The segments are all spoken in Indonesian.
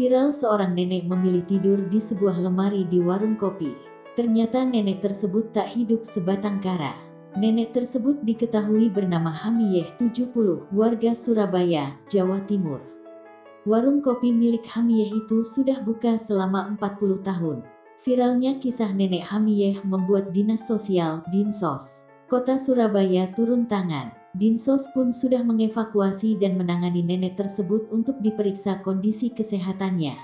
Viral seorang nenek memilih tidur di sebuah lemari di warung kopi. Ternyata nenek tersebut tak hidup sebatang kara. Nenek tersebut diketahui bernama Hamiyeh 70, warga Surabaya, Jawa Timur. Warung kopi milik Hamiyeh itu sudah buka selama 40 tahun. Viralnya kisah nenek Hamiyeh membuat Dinas Sosial, Dinsos, Kota Surabaya turun tangan. Dinsos pun sudah mengevakuasi dan menangani nenek tersebut untuk diperiksa kondisi kesehatannya.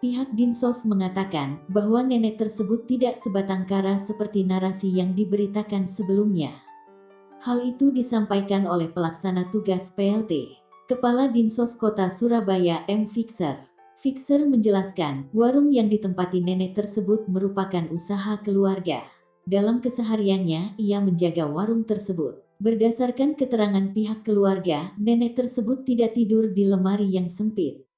Pihak Dinsos mengatakan bahwa nenek tersebut tidak sebatang kara seperti narasi yang diberitakan sebelumnya. Hal itu disampaikan oleh pelaksana tugas PLT, Kepala Dinsos Kota Surabaya M. Fixer. Fixer menjelaskan, warung yang ditempati nenek tersebut merupakan usaha keluarga. Dalam kesehariannya, ia menjaga warung tersebut. Berdasarkan keterangan pihak keluarga, nenek tersebut tidak tidur di lemari yang sempit.